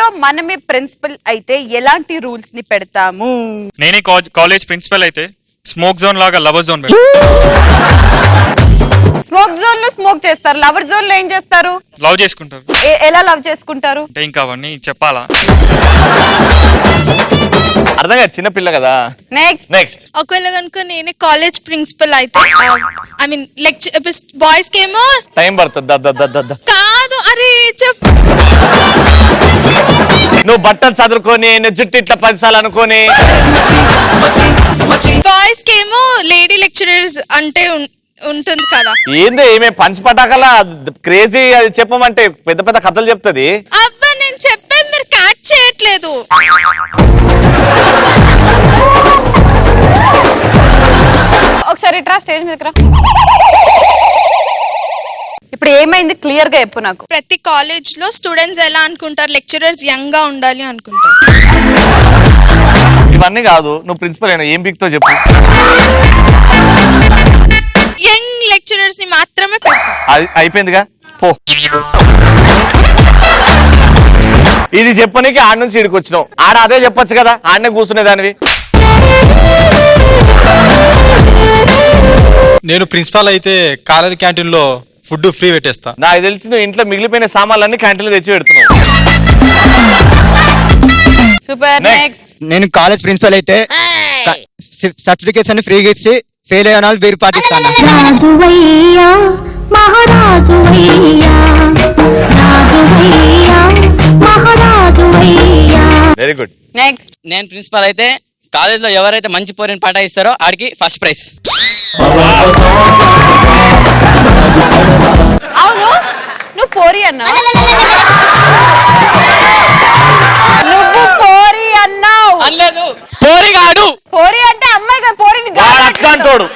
లో మనమే ప్రిన్సిపల్ అయితే ఎలాంటి రూల్స్ ని పెడతాము? నేనే కాలేజ్ ప్రిన్సిపల్ అయితే స్మోక్ జోన్ లాగా లవర్ జోన్ స్మోక్ జోన్ లో స్మోక్ చేస్తారు, లవర్ జోన్ లో ఏం చేస్తారు? లవ్ చేసుకుంటారు. ఎలా లవ్ చేసుకుంటారు అంటే ఇంకా అవన్నీ చెప్పాలా? అర్థం కాదు, చిన్నపిల్ల కదా. నెక్స్ట్ ఒకవేళ కనుక నేనే కాలేజ్ ప్రిన్సిపల్ అయితే ఐ మీన్ లెక్చర్ బాయ్స్ కేమో టైం పడుతుంది. కాదు అరే నువ్వు బట్టలు చదువుకొని జుట్టు ఇట్లా 10 సార్లు అనుకొని, బాయ్స్ కేమో లేడీ లెక్చరర్స్ అంటే ఉంటుంది కదా. ఏంది ఏమే పంచి పటాకలా క్రేజీ అది చెప్పమంటే పెద్ద పెద్ద కథలు చెప్తుంది. అబ్బా నేను చెప్పేది మీరు క్యాచ్ చేయట్లేదు. ఒకసారి ఇట్రా స్టేజ్ మీదకి రా. ఇప్పుడు ఏమైంది క్లియర్ గా చెప్పు నాకు. ప్రతి కాలేజ్ లో స్టూడెంట్స్ ఎలా అనుకుంటారు, లెక్చరర్స్ యంగ్ గా ఉండాలి అనుకుంటారు. ఇవన్నీ కాదు, నువ్వు ప్రిన్సిపల్ అయినా ఏం బిక్తో చెప్పు. యంగ్ లెక్చరర్స్ ని మాత్రమే పెడతారు. అది అయిపోయిందిగా పో. ఇది చెప్పనీకి ఆడ నుంచి ఇడికి వచ్చినావు. ఆడ అదే చెప్పొచ్చు కదా, ఆడనే కూర్చునేదానివి. నేను ప్రిన్సిపాల్ అయితే కాలేజ్ క్యాంటీన్ లో ఫుడ్ ఫ్రీ పెట్టేస్తా. నాకు తెలిసి నువ్వు ఇంట్లో మిగిలిపోయిన సామాన్లన్నీ క్యాంటీన్లో తెచ్చి పెడుతున్నావు. సూపర్. నెక్స్ట్ నేను కాలేజ్ ప్రిన్సిపల్ అయితే సర్టిఫికేట్స్ అన్ని ఫ్రీగా ఇచ్చి ఫెయిల్ అయిన వాళ్ళు వేరు పాటిస్తాను. Very good. నెక్స్ట్ నేను ప్రిన్సిపల్ అయితే కాలేజ్ లో ఎవరైతే మంచి పోరిని పాఠ ఇస్తారో ఆడికి ఫస్ట్ ప్రైజ్. అవును నువ్వు పోరి అన్నావు. నువ్వు పోరి అన్నావు. అనలేదు, పోరిగాడు. పోరి అంటే అమ్మాయి కదా, పోరిని అట్లాంటోడు.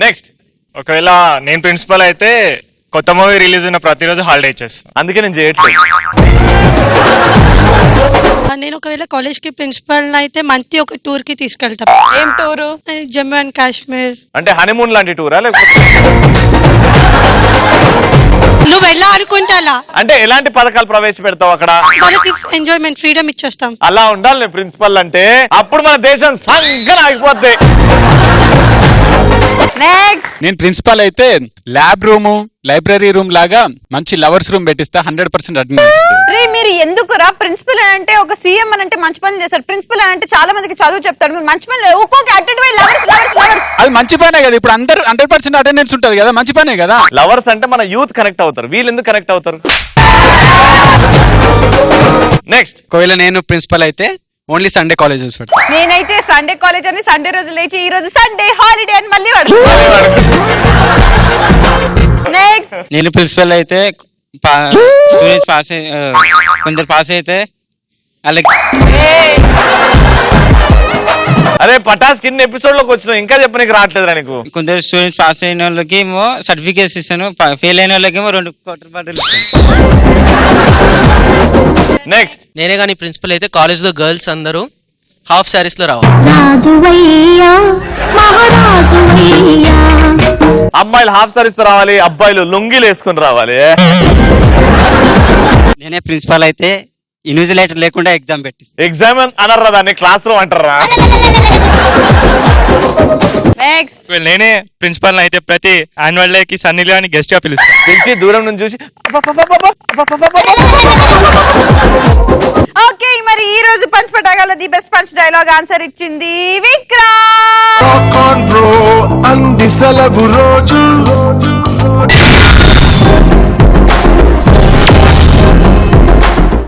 నెక్స్ట్ ఒకవేళ నేను ప్రిన్సిపల్ అయితే కొత్త మూవీ రిలీజ్ అయిన ప్రతిరోజు హాలిడే ఇచ్చేస్తా. అందుకే నేను చేయట్లేదు. నేను ఒకవేళ కాలేజ్ కి ప్రిన్సిపల్ అయితే మంత్లీ ఒక టూర్ కి తీసుకెళ్తాం. ఏం టూరు? జమ్మూ అండ్ కాశ్మీర్. అంటే హనీమూన్ లాంటి టూరా లేకపోతే నువ్వు ఎలా అనుకుంటా అంటే ఎలాంటి పథకాలు ప్రవేశపెడతావు అక్కడ? వాళ్ళకి ఎంజాయ్మెంట్ ఫ్రీడమ్ ఇచ్చేస్తాం. అలా ఉండాలి ప్రిన్సిపల్ అంటే, అప్పుడు మన దేశం సంగన ఆగిపోద్ది. నెక్స్ట్ నేను ప్రిన్సిపాల్ అయితే ల్యాబ్ రూమ్, లైబ్రరీ రూమ్ లాగా మంచి లవర్స్ రూమ్ పెట్టిస్తా. 100% అటెండెన్స్. రే మీరు ఎందుకురా ప్రిన్సిపల్ అంటే ఒక సీఎం అని అంటే మంచి పనులు చేస్తారు. ప్రిన్సిపల్ అంటే చాలా మందికి చదువు చెప్తాడు. మీరు మంచి పనులు ఒక్కొక్క లవర్స్. అది మంచి పనే కదా. ఇప్పుడు అందరూ 100% అటెండెన్స్ ఉంటది కదా, మంచి పనే కదా. లవర్స్ అంటే మన యూత్ కనెక్ట్ అవుతారు, వీళ్ళు ఎందుకు కనెక్ట్ అవుతారు? నెక్స్ట్ ఒకవేళ నేను ప్రిన్సిపల్ అయితే ఓన్లీ సండే కాలేజెస్ పెడతా. నేనైతే సండే కాలేజ్ అని సండే రోజు లేచి ఈ రోజు సండే హాలిడే అని మళ్ళీ నెక్స్ట్ నేను ప్రిన్సిపల్ అయితే స్టూడెంట్స్ కొందరు పాస్ అయితే అలాగే. అరే పటాస్ కింద ఎపిసోడ్ లోకి వచ్చినావు, ఇంకా చెప్పనీకి రావట్లేదురా నీకు? కొందరు స్టూడెంట్స్ పాస్ అయిన వాళ్ళకి ఏమో సర్టిఫికేట్స్ ఇస్తాను, ఫెయిల్ అయిన వాళ్ళకి ఏమో 2 క్వార్టర్ బాటిల్. నెక్స్ట్ నేనే కానీ ప్రిన్సిపల్ అయితే కాలేజ్ లో గర్ల్స్ అందరూ హాఫ్ సారీస్ లో రావాలి. అమ్మాయిలు హాఫ్ సారీస్ తో రావాలి, అబ్బాయిలు లుంగీలు వేసుకుని రావాలి. నేనే ప్రిన్సిపల్ అయితే ఇన్విజిలేటర్ లేకుండా ఎగ్జామ్ పెట్టిస్తాను. ఎగ్జామ్ అనర్రా దాన్ని, క్లాస్ రూమ్ అంటారా? నెక్స్ట్ నేనే ప్రిన్సిపల్ అయితే ప్రతి యాన్యువల్ డే కి సన్నీ లియోని గెస్ట్ గా పిలుస్తాను. పిలిచి దూరం నుంచి చూసి ఓకే మరి ఈ రోజు పంచ్ పటాకాలో the best punch dialogue answer ఇచ్చింది విక్రమ్.